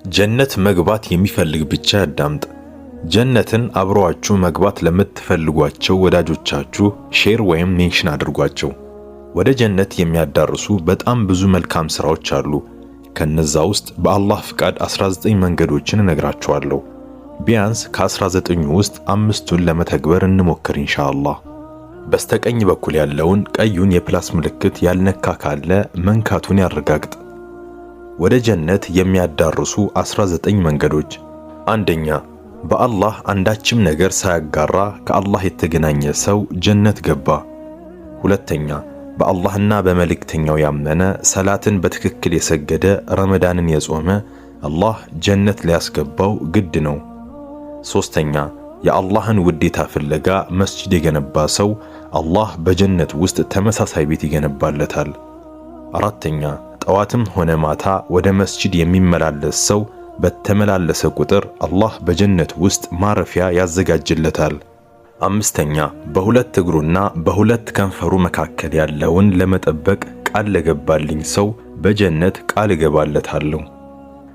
ጀነት መግባት የሚፈልግ ብቻ ያዳምጥ። ጀነትን አብረዋችሁ መግባት ለምትፈልጓቸው ወዳጆቻችሁ ሼር ወይም ሜንሽን አድርጓቸው። ወደ ጀነት የሚያዳርሱ በጣም ብዙ መልካም ስራዎች አሉ። ከነዛ ውስጥ በአላህ ፍቃድ 19 መንገዶችን እነግራችኋለሁ። ቢያንስ ከ19ኙ ውስጥ 5ቱን ለመተግበር እንሞክር ኢንሻአላህ። በስተቀኝ በኩል ያለውን ቀዩን የፕላስ ምልክት ያልነካ ካለ መንካቱን ያረጋግጥ። ወደ ጀነት የሚያዳርሱ 19 መንገዶች። አንደኛ፣ በአላህ አንዳችም ነገር ሳያጋራ ከአላህ የተገናኘ ሰው ጀነት ገባ። ሁለተኛ፣ በአላህና በመልእክተኛው ያመነ ሰላትን በትክክል የሰገደ ረመዳንን የጾመ አላህ ጀነት ሊያስገባው ግድ ነው። ሶስተኛ፣ የአላህን ውዴታ ፍለጋ መስጂድ የገነባ ሰው አላህ በጀነት ውስጥ ተመሳሳይ ቤት ይገነባለታል። አራተኛ፣ ጠዋትም ሆነ ማታ ወደ መስጂድ የሚመላለስ ሰው በተመላለሰ ቁጥር አላህ በጀነት ውስጥ ማረፊያ ያዘጋጅለታል። አምስተኛ፣ በሁለት እግሩና በሁለት ከንፈሩ መካከል ያለውን ለመጠበቅ ቃል ለገባልኝ ሰው በጀነት ቃል እገባለታለሁ።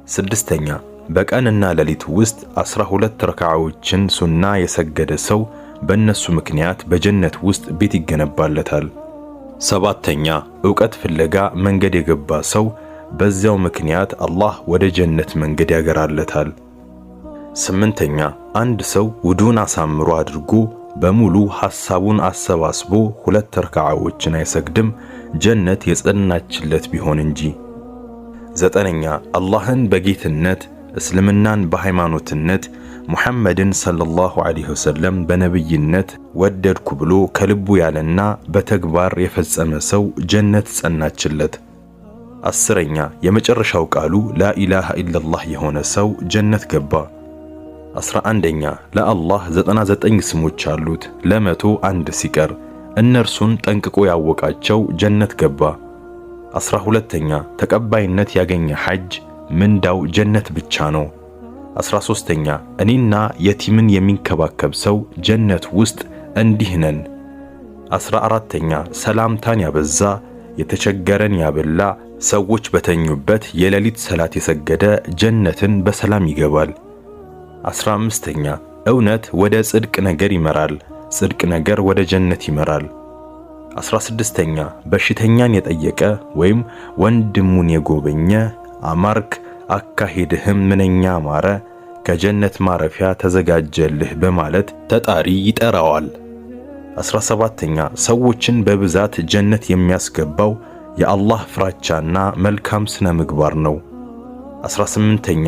ስድስተኛ፣ በቀንና ሌሊት ውስጥ 12 ረካዓዎችን ሱና የሰገደ ሰው በእነሱ ምክንያት በጀነት ውስጥ ቤት ይገነባለታል። ሰባተኛ፣ ዕውቀት ፍለጋ መንገድ የገባ ሰው በዚያው ምክንያት አላህ ወደ ጀነት መንገድ ያገራለታል። ስምንተኛ፣ አንድ ሰው ውዱን አሳምሮ አድርጎ በሙሉ ሐሳቡን አሰባስቦ 2 ረካዓዎችን አይሰግድም ጀነት የጸናችለት ቢሆን እንጂ። ዘጠነኛ፣ አላህን በጌትነት እስልምናን በሃይማኖትነት ሙሐመድን ሰለላሁ ዐለይሂ ወሰለም በነብይነት ወደድኩ ብሎ ከልቡ ያለና በተግባር የፈጸመ ሰው ጀነት ጸናችለት። አስረኛ፣ የመጨረሻው ቃሉ ላኢላሃ ኢላላህ የሆነ ሰው ጀነት ገባ። 11ኛ፣ ለአላህ 99 ስሞች አሉት፣ ለ100 አንድ ሲቀር እነርሱን ጠንቅቆ ያወቃቸው ጀነት ገባ። 12ኛ፣ ተቀባይነት ያገኘ ሐጅ ምንዳው ጀነት ብቻ ነው። 13ኛ፣ እኔና የቲምን የሚንከባከብ ሰው ጀነት ውስጥ እንዲህ ነን። 14ኛ፣ ሰላምታን ያበዛ የተቸገረን ያበላ ሰዎች በተኙበት የሌሊት ሰላት የሰገደ ጀነትን በሰላም ይገባል። 15ኛ፣ እውነት ወደ ጽድቅ ነገር ይመራል፣ ጽድቅ ነገር ወደ ጀነት ይመራል። 16ኛ፣ በሽተኛን የጠየቀ ወይም ወንድሙን የጎበኘ አማርክ አካሄድህም ምንኛ ማረ ከጀነት ማረፊያ ተዘጋጀልህ በማለት ተጣሪ ይጠራዋል። 17ኛ፣ ሰዎችን በብዛት ጀነት የሚያስገባው የአላህ ፍራቻና መልካም ስነ ምግባር ነው። 18ኛ